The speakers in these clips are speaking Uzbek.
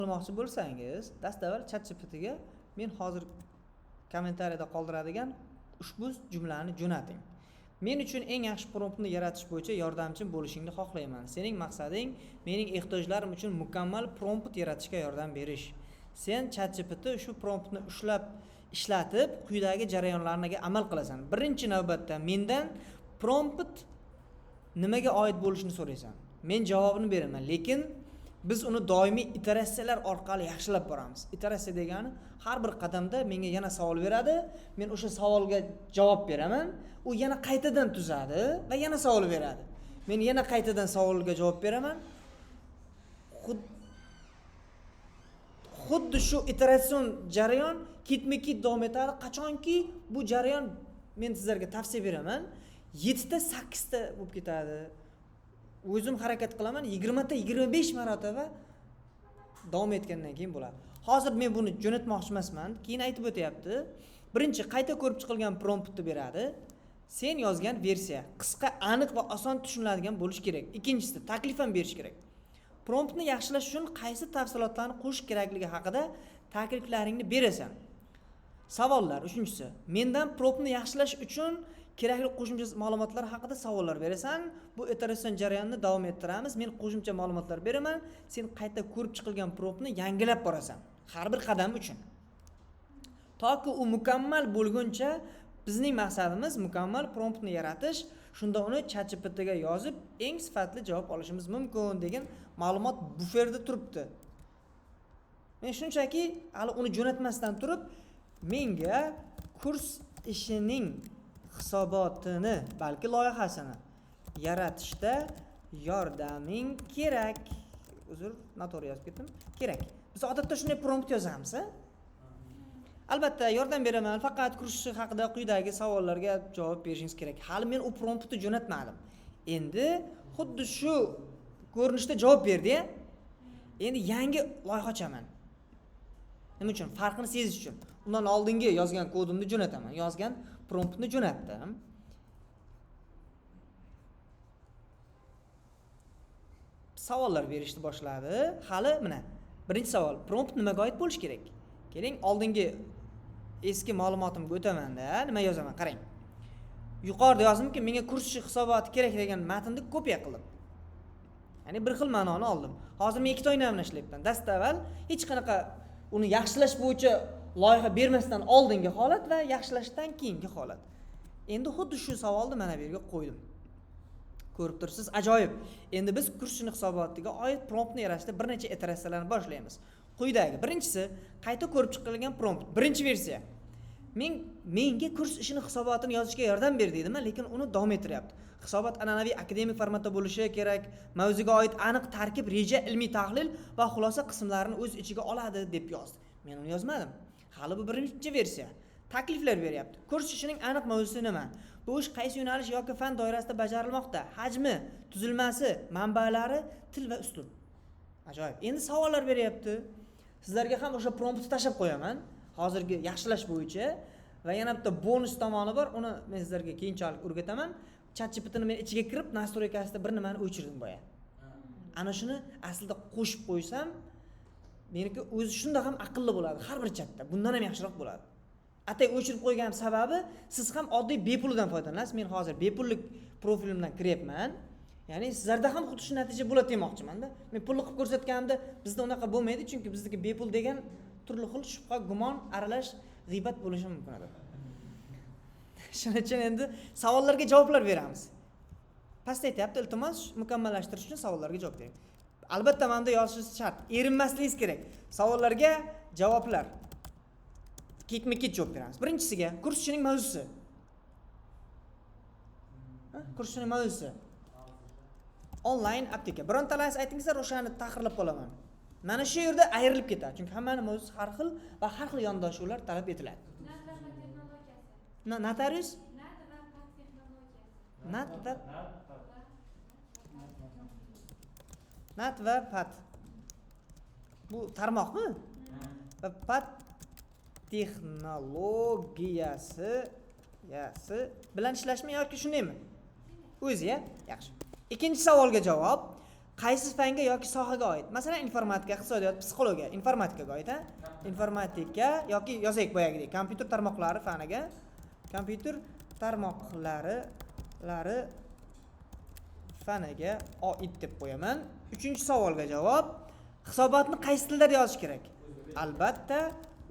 Qilmoqchi bo'lsangiz, dastavval ChatGPTga men hozir kommentariyada qoldiradigan ushbu jumlani jo'nating. Men uchun eng yaxshi promptni yaratish bo'yicha yordamchim bo'lishingni xohlayman. Sening maqsading mening ehtiyojlarim uchun mukammal prompt yaratishga yordam berish. Sen ChatGPT shu promptni ishlatib, quyidagi jarayonlarga amal qilasan. Birinchi navbatda mendan prompt nimaga oid bo'lishini so'raysan. Men javobini beraman, lekin biz uni doimiy iteratsiyalar orqali yaxshilab boramiz. Iteratsiya degani har bir qadamda menga yana savol beradi, men o'sha savolga javob beraman, u yana qaytadan tuzadi va yana savol beradi. Men yana qaytadan savolga javob beraman. Xuddi shu iteratsion jarayon ketma-ket davom etadi. Qachonki bu jarayon men sizlarga tavsiya beraman, 7 ta 8 ta bo'lib ketadi. O'zim harakat qilaman, 20 ta 25 marotaba davom etgandan keyin bo'ladi. Hozir men buni jo'natmoqchi emasman, keyin aytib o'tyapti. Birinchi qayta ko'rib chiqilgan promptni beradi. Sen yozgan versiya qisqa, aniq va oson tushuniladigan bo'lishi kerak. Ikkinchisi taklif ham berish kerak. Promptni yaxshilash uchun qaysi tafsilotlarni qo'shish kerakligi haqida takliflaringni berasan. Savollar. Uchinchisi, mendan promptni yaxshilash uchun kerakli qo'shimcha ma'lumotlar haqida savollar berasan. Bu iteratsion jarayonni davom ettiramiz. Men qo'shimcha ma'lumotlar beraman. Sen qayta ko'rib chiqilgan promptni yangilab borasan. Har bir qadam uchun. Toki u mukammal bo'lguncha bizning maqsadimiz mukammal promptni yaratish. Shunda uni ChatGPTga yozib, eng sifatli javob olishimiz mumkin degan ma'lumot buferda turibdi. Men shunchaki hali uni jo'natmasdan turib, menga kurs ishining hisobotini, balki loyihasini yaratishda yordaming kerak. Uzr, noto'g'ri yozib ketdim. Kerak. Biz odatda shunday prompt yozamiz, a? Albatta, yordam beraman. Faqat kurs ishi haqida quyidagi savollarga javob berishingiz kerak. Hali men u promptni jo'natmadim. Endi xuddi shu ko'rinishda javob berdi-ya. Endi yangi loyiha ochaman. Nima uchun? Farqini sezish uchun. Undan oldingi yozgan kodimni jo'nataman. Yozgan promptni jo'natdim. Savollar berishni boshladi. Hali mana birinchi savol, prompt nimaga oid bo'lishi kerak? Keling, oldingi eski ma'lumotimga o'taman-da, nima yozaman, qarang. Yuqorida yozimki, menga kurs hisoboti kerak degan matnni kopiya qildim. Ya'ni bir xil ma'noni oldim. Hozir men ikkita o'yindan ishlayapman. Dastavval hech qanaqa uni yaxshilash bo'yicha loyiha bermasdan oldingi holat va yaxshilashdan keyingi holat. Endi xuddi shu savolni mana bu yerga qo'ydim. Ko'rib tursiz, ajoyib. Endi biz kurs hisobotiga oid promptni yaratishda bir necha iteratsiyalarni boshlaymiz. Quyidagi birinchisi qayta ko'rib chiqilgan prompt, birinchi versiya. Menga kurs ishining hisobotini yozishga yordam ber deydimi, lekin uni davom ettiryapti. Hisobot an'anaviy akademik formatda bo'lishi kerak, mavzuga oid aniq tarkib, reja, ilmiy tahlil va xulosa qismlarini o'z ichiga oladi deb yozdi. Men uni yozmadim. Hali bu birinchi versiya. Takliflar beryapti. Kurs ishining aniq mavzusi nima? Bu ish qaysi yo'nalish yoki fan doirasida bajarilmoqda? Hajmi, tuzilmasi, manbalari, til va uslub. Ajoyib. Endi savollar beryapti. Sizlarga ham o'sha promptni tashab qo'yaman. Hozirgi yaxshilash bo'yicha va yana bitta bonus tomoni bor. Uni men sizlarga keyinchalik o'rgataman. ChatGPTni men ichiga kirib, nastroykasida bir nimani o'chirdim boya. Ana shuni aslida qo'shib qo'ysam, meniki o'zi shunda ham aqlli bo'ladi, har bir chatda. Bundan ham yaxshiroq bo'ladi. Atay o'chirib qo'yganim sababi siz ham oddiy bepuldan foydalanasiz. Men hozir bepullik profilimdan kiryapman. Ya'ni sizlarda ham xuddi shu natija bo'ladi demoqchiman-da. Men pulli qilib ko'rsatganimda bizda unaqa bo'lmaydi, chunki bizdagi bepul degan turli xil shubha, gumon, aralash, g'iybat bo'lishi mumkin edi. Shuning uchun endi savollarga javoblar beramiz. Pastda aytyapti, iltimos mukammallashtirish uchun savollarga javob bering. Albatta menda yozishingiz shart. Erinmasligingiz kerak. Savollarga javoblar. Ketma-ket javob beramiz. Birinchisiga kurs ishining mavzusi. Kurs ishining mavzusi. Onlayn apteka. Birontalaringiz aytingizlar, o'shani tahrirlab qolaman. Mana shu yerda ayrilib ketadi. Chunki hammaning mavzusi har xil va har xil yondashuvlar talab etiladi. Notarius? Nat va pat. Bu tarmoqmi? Va pat texnologiyasi bilan ishlashmi yoki shundaymi? O'zi-ya, yaxshi. Ikkinchi savolga javob. qaysi fanga yoki sohaga oid? Masalan, informatika, iqtisodiyot, psixologiya, informatikaga oid, ha? Informatika yoki yozaylik boyagidek, kompyuter tarmoqlari faniga, kompyuter tarmoqlari faniga oid deb qo'yaman. 3-savolga javob: hisobotni qaysi tilda yozish kerak? Albatta,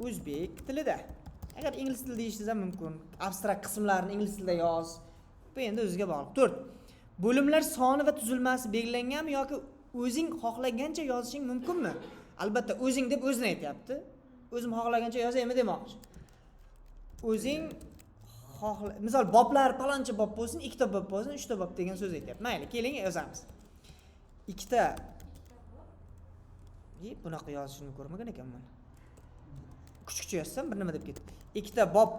o'zbek tilida. Agar ingliz tilida deyishingiz ham mumkin. Abstrakt qismlarni ingliz tilida yoz. Bu endi o'ziga bog'liq. 4. Bo'limlar soni va tuzilmasi belgilanganmi yoki o'zing xohlagancha yozishing mumkinmi? Albatta, o'zing deb o'zini aytayapti. O'zim xohlagancha yozaymi demoqchi. O'zing misol boblar paloncha bob bo'lsin, 2 ta bob bo'lsin, 3 ta bob degan so'z aytayapti. Mayli, keling yozamiz. 2 ta. Bunaqa yozishni ko'rmagan ekanman. Kuchukcha yozsam bir nima deb ketdi. 2 ta bob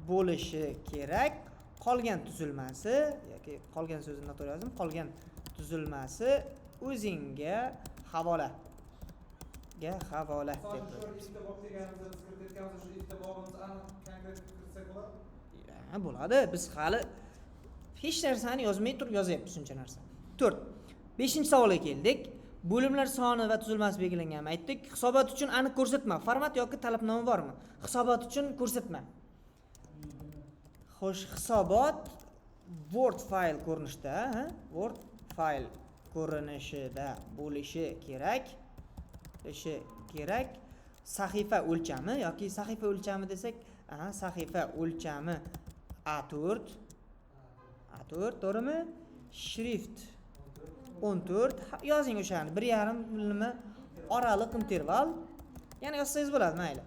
bo'lishi kerak. Qolgan tuzilmasi yoki qolgan so'zni noto'g'ri yozdim. Qolgan tuzilmasi o'zingga havola. Ga havola deb. Ikkita bob deganimizda biz kiritayotganimiz shu ikkita bobimizni aniq konkret kiritsak bo'ladimi? Bo'ladi. Biz hali hech narsani yozmay turib yozyapmiz shuncha narsa. 4. 5-savolga keldik. Bo'limlar soni va tuzilmasi belgilanganini aytdik. Hisobot uchun aniq ko'rsatma, format yoki talabnoma bormi? Hisobot uchun ko'rsatma. Xo'sh, hisobot Word fayl ko'rinishida, Word fayl ko'rinishida bo'lishi kerak. Sahifa o'lchami yoki sahifa o'lchami desak, sahifa o'lchami A4, to'g'rimi? Shrift 14, yozing o'shani 1,5 mm oraliq interval. Yana yozsangiz bo'ladi, mayli.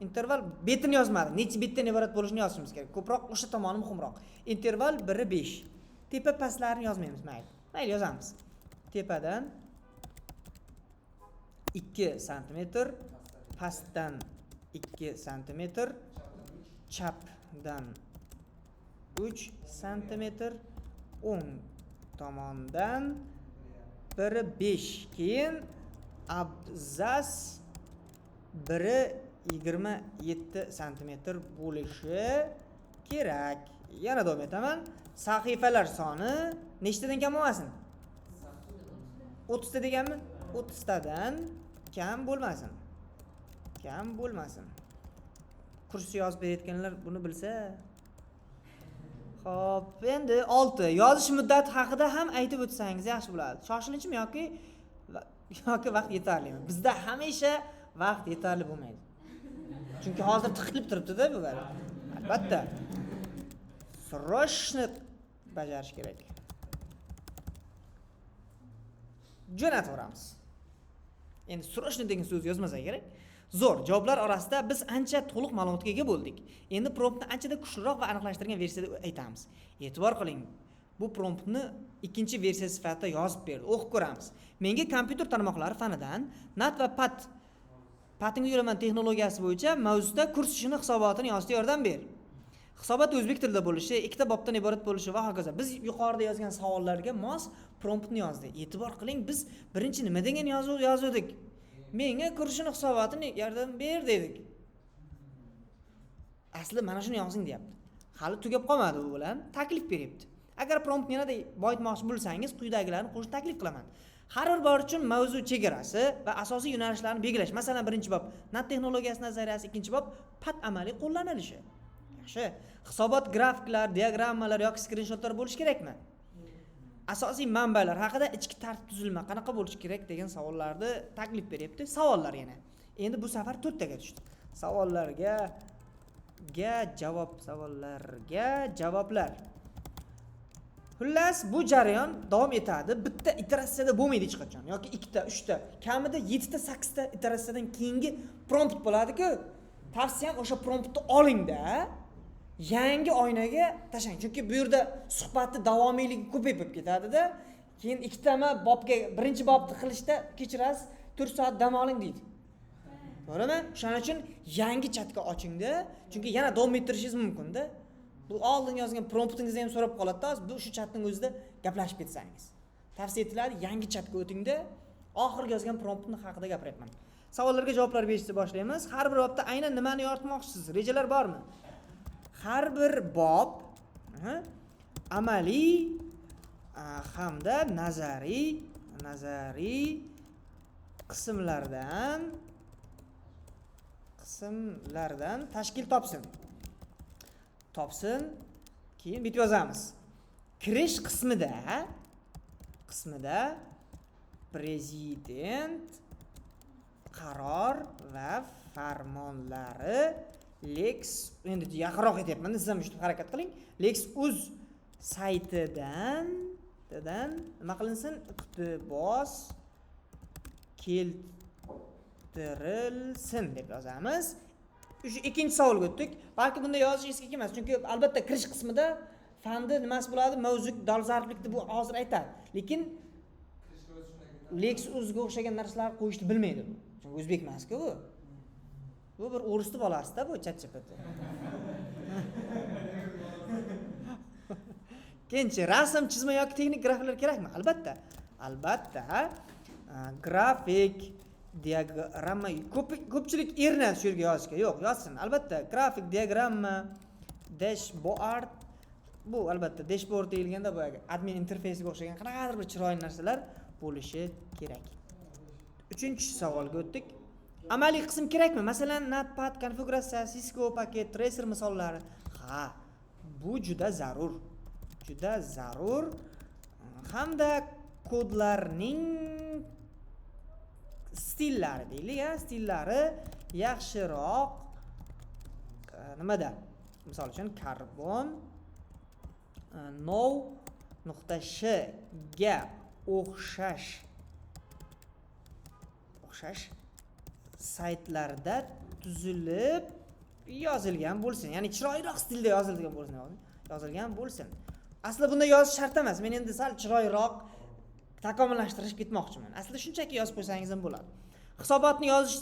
Interval betini yozmadim. Necha betdan iborat bo'lishini yozishimiz kerak. Ko'proq o'sha tomoni muhimroq. Interval 1-5. Tepa pastlarini yozmaymiz, mayli. Mayli yozamiz. Tepadan 2 sm, pastdan 2 sm, chapdan 3 sm, o'ng tomondan 1-5. Keyin abzas 1-27 sm bo'lishi kerak. Yana davom etaman. Sahifalar soni nechtadan kam bo'lmasin? 30 ta deganmi? 30 tadan kam bo'lmasin. Kursi yozib berayotganlar buni bilsa. Xo'p, endi 6. Yozish muddati haqida ham aytib o'tsangiz yaxshi bo'ladi. Shoshilinchmi yoki vaqt yetarlimi? Bizda hamisha vaqt yetarli bo'lmaydi. Chunki hozir tiqilib turibdi-da bu bari. Albatta. Sroshni bajarish kerak. Jo'nataveramiz. Endi sroshni degan so'z yozmasa kerak. Zo'r, javoblar orasida biz ancha to'liq ma'lumotga ega bo'ldik. Endi promptni anchada kuchliroq va aniqlashtirilgan versiyada aytamiz. E'tibor qiling. Bu promptni ikkinchi versiya sifatida yozib berdi. O'qib ko'ramiz. Menga kompyuter tarmoqlari fanidan NAT va PAT Patenga yo'laman texnologiyasi bo'yicha mavzuda kurs ishini hisobotini yozishga yordam ber. Hisobot o'zbek tilida bo'lishi, 2 ta bobdan iborat bo'lishi va hokazo. Biz yuqorida yozgan savollarga mos promptni yozdik. E'tibor qiling, biz birinchi nima degan yozuvdik? Menga kursini hisobotini yordam ber dedik. Asli mana shuni yozing deyapti. Hali tugab qolmadi bu bilan, taklif beryapti. Agar promptni yanada boyitmoqchi bo'lsangiz, quyidagilarni qo'shib taklif qilaman. Har bir bor uchun mavzu chegarasi va asosiy yo'nalishlarni belgilash. Masalan, birinchi bob NAT texnologiyasi nazariyasi, ikkinchi bob PAT amaliy qo'llanilishi. Yaxshi. Hisobot grafiklar, diagrammalar yoki skrinshotlar bo'lishi kerakmi? Asosiy manbalar haqida ichki tartib tuzilma qanaqa bo'lishi kerak degan savollarni taklif beryapti. Savollar yana. Endi bu safar 4 taga tushdi. Savollarga javoblar. Xullas, bu jarayon davom etadi. Bitta iteratsiyada bo'lmaydi hech qachon yoki 2 ta, 3 ta, kamida 7 ta, 8 ta iteratsiyadan keyingi prompt bo'ladi-ku. Tavsiyam o'sha promptni olingda yangi oynaga tashlang. Chunki bu yerda suhbatni davomiyligi ko'payib ketadi-da. Keyin ikkitama bobga birinchi bobni qilishda kechirasiz 4 soat dam oling deydi. To'g'rimi? Shuning uchun yangi chatga ochingda, chunki yana davom ettirishingiz mumkin-da. Bu oldin yozgan promptingizni ham so'rab qoladi-da, bu shu chatning o'zida gaplashib ketsangiz. Tavsiya etiladi, yangi chatga o'tingda, oxirgi yozgan promptni haqida gapiryapman. Savollarga javoblar berishni boshlaymiz. Har bir bobda aynan nimani yoritmoqchisiz? Rejalar bormi? Har bir bob amaliy hamda nazariy qismlardan tashkil topsin. Keyin bitib yozamiz. Kirish qismida prezident qaror va farmonlari endi yaqinroq aytyapman, siz ham shu harakat qiling. Lex.uz saytidan nima qilinsin? Iqtibos keltirilsin deb yozamiz. Shu ikkinchi savolga o'tdik. Balki bunda yozish esga kelmas, chunki albatta kirish qismida fanda nimasi bo'ladi? Mavzu, dolzarblikni bu hozir aytadi. Lekin Lex.uzga o'xshagan narsalar qo'yishni bilmaydi. Chunki o'zbek emas-ku bu. Bu bir o'risni bolasi-da bu ChatGPT. Keyinchi rasm, chizma yoki texnik grafiklar kerakmi? Albatta. Grafik, diagramma, ko'pchilik erinadi shu yerga yozishga. Yo'q, yozsin. Albatta, grafik, diagramma, dashboard. Bu albatta dashboard deyilganda bu admin interfeysiga o'xshagan qanaqadir bir chiroyli narsalar bo'lishi kerak. 3-savolga o'tdik. Amaliy qism kerakmi? Masalan, Notepad konfiguratsiya, Cisco paket, tracer misollari. Ha, bu juda zarur. Hamda kodlarning stillari deylik, stillari yaxshiroq nimada? Misol uchun Carbon now.sh ga o'xshash saytlarda tuzilib yozilgan bo'lsin. Ya'ni chiroyliroq stilda yozilgan bo'lsin. Aslida bunda yozish shart emas. Men endi sal chiroyliroq takomillashtirib ketmoqchiman. Aslida shunchaki yozib qo'ysangiz ham bo'ladi. Hisobotni yozish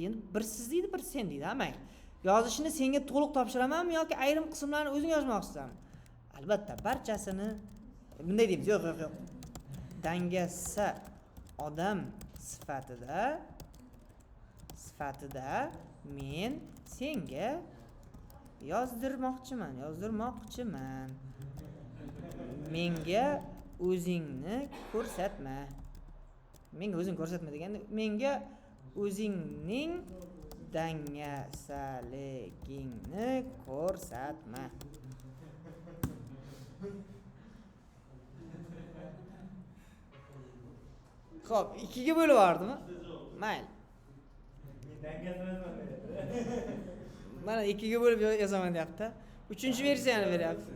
endi bir siz deydi, bir sen deydi, mayli. Yozishni senga to'liq topshiramanmi yoki ayrim qismlarni o'zing yozmoqchisanmi? Albatta, barchasini bunday deymiz. Yo'q. Dangasa odam sifatida men senga yozdirmoqchiman. Menga o'zingni ko'rsatma. Menga o'zing ko'rsatma deganda, menga o'zingning dangasaligingni ko'rsatma. Xo'p, ikkiga bo'lib yubordimi? Mayli. Mana ikkiga bo'lib yozaman deyapti. 3-versiyani beryapti.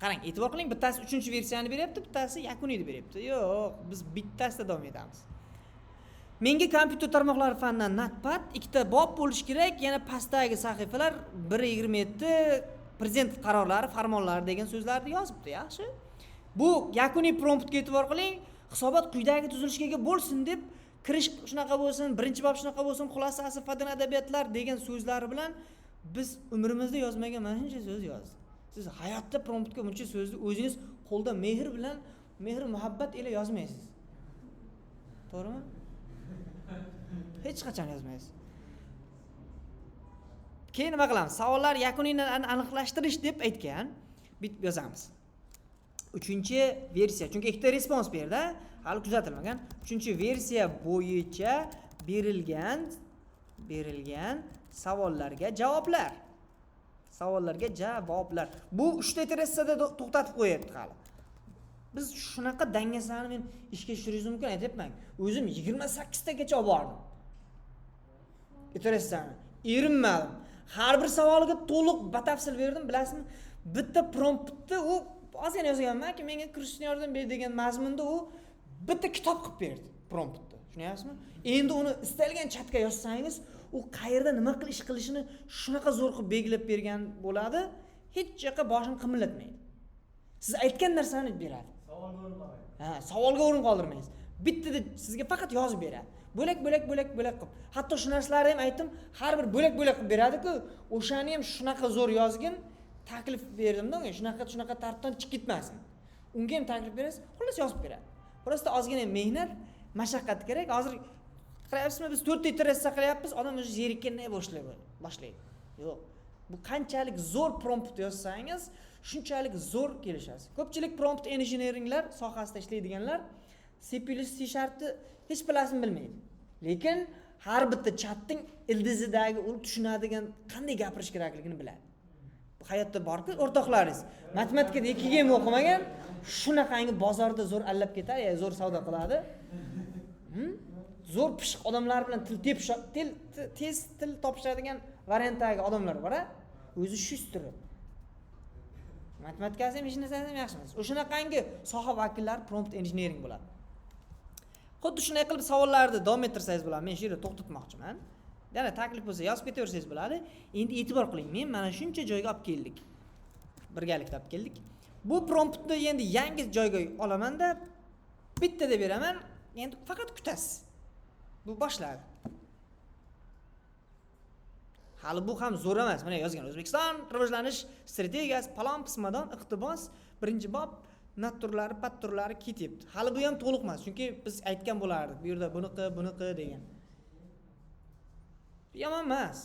Qarang, e'tibor qiling, bittasi 3-versiyani beryapti, bittasi yakuniyni beryapti. Yo'q, biz bittasida davom etamiz. Menga kompyuter tarmoqlari fanidan Notepad 2ta bob bo'lish kerak. Yana pastdagi sahifalar 1.27 prezident qarorlari, farmonlari degan so'zlarni yozibdi, yaxshi. Bu yakuniy promptga e'tibor qiling. Hisobot quyidagi tuzilishga ega bo'lsin deb kirish shunaqa bo'lsin, birinchi bob shunaqa bo'lsin, xulosasi fadin adabiyotlar degan so'zlari bilan biz umrimizda yozmagan mana shuncha so'z yozdik. Siz hayotda promptga buncha so'zni o'zingiz qo'lda mehr muhabbat ila yozmaysiz. To'g'rimi? Hech qachon yozmaysiz. Keyin nima qilamiz? Savollar yakunini aniqlashtirish deb aytgan. Bitib yozamiz. 3-versiya, chunki ikkita respons berdi, hali kuzatilmagan. 3-versiya bo'yicha berilgan savollarga javoblar. Bu 3ta iteratsiyada to'xtatib qo'yapti hali. Biz shunaqa dangasani men ishga tushirishim mumkin aytibman. O'zim 28 tagacha olib bordim. Iteratsiyani erinmadim. Har bir savoliga to'liq batafsil berdim, bilasizmi? Bitta promptni u ozgina yozganman-ki, menga kirishni yordam ber degan mazmunda u bitta kitob qilib berdi promptni. Tushunyapsizmi? Endi uni istalgan chatga yozsangiz, u qayerda nima qilishini shunaqa zo'r qilib belgilab bergan bo'ladi, hech yoqqa boshini qimillatmaydi. Siz aytgan narsani beradi. Savolga o'rin qoldirmaysiz. Bittada sizga faqat yozib beradi. Bo'lak qilib. Hatto shu narsalarni ham aytdim, har bir bo'lak qilib beradi-ku, o'shani ham shunaqa zo'r yozgin, taklif berdim-da unga, shunaqa tartibdan chiqib ketmasin. Unga ham taklif berasiz, xullas yozib beradi. Prosta ozgina mehnat, mashaqqat kerak. Hozir qarayapsizmi, biz 4 ta iteratsiya qilyapmiz, odam o'zi zerikkanday boshlaydi. Yo'q. Bu qanchalik zo'r prompt yozsangiz, shunchalik zo'r kelishasiz. Ko'pchilik prompt engineeringlar sohasida ishlaydiganlar C++ C# hech bilasini bilmaydi. Lekin har bitta chatning ildizidagi u tushunadigan qanday gapirish kerakligini biladi. Bu hayotda bor-ku, o'rtoqlaringiz. Matematikada 2 ga ham o'qimagan, shunaqangi bozorda zo'r allab ketadi, zo'r savdo qiladi. Zo'r pishiq odamlar bilan tez til topishadigan variantdagi odamlar bor-a? O'zi shu turi. Matematikasi ham hech narsasi ham yaxshi emas. O'shanaqangi soha vakillari prompt engineering bo'ladi. Xuddi shunday qilib savollarni davom ettirsangiz bo'ladi. Men shu yerda to'xtatmoqchiman. Yana taklif bo'lsa yozib ketaversangiz bo'ladi. Endi e'tibor qiling. Men mana shuncha joyga olib keldik. Birgalikda olib keldik. Bu promptni endi yangi joyga olaman-da, bitta deb beraman. Endi faqat kutasiz. Bu boshladi. Hali bu ham zo'r emas. Mana yozgan O'zbekiston rivojlanish strategiyasi palon pismadan iqtibos birinchi bob naturlari, patturlari ketyapti. Hali bu ham to'liq emas, chunki biz aytgan bo'lardik. Bu yerda buniki degan. Yomon emas.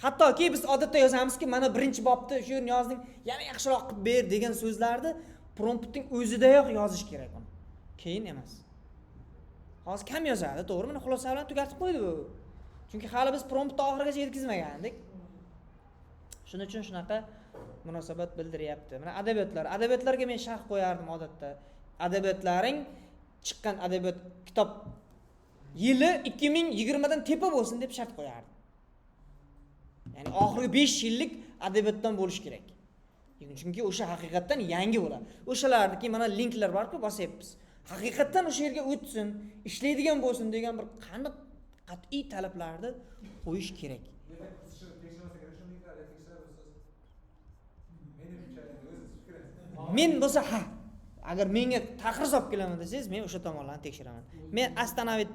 Hattoki biz odatda yozamizki, mana birinchi bobda shu yerni yozdim, yana yaxshiroq qilib ber degan so'zlarni promptning o'zidayoq yozish kerak uni. Keyin emas. Hozir kam yozadi, to'g'ri? Mana xulosa bilan tugatib qo'ydi bu. Chunki hali biz promptni oxirigacha yetkazmagandik. Shuning uchun shunaqa munosabat bildiryapti. Mana adabiyotlarga men sharh qo'yardim odatda. Adabiyotlaring chiqqan adabiyot kitob yili 2020 dan tepa bo'lsin deb shart qo'yardim. Ya'ni oxirgi 5 yillik adabiyotdan bo'lish kerak. Chunki o'sha haqiqatdan yangi bo'ladi. O'shalarniki mana linklar bor-ku, bosyapmiz. Haqiqatdan o'sha yerga o'tsin, ishlaydigan bo'lsin degan bir qanday qat'iy talablarni qo'yish kerak. Men bo'lsa agar menga taqrir olib kelaman desangiz, men o'sha tomonlarni tekshiraman. Men Astanavidda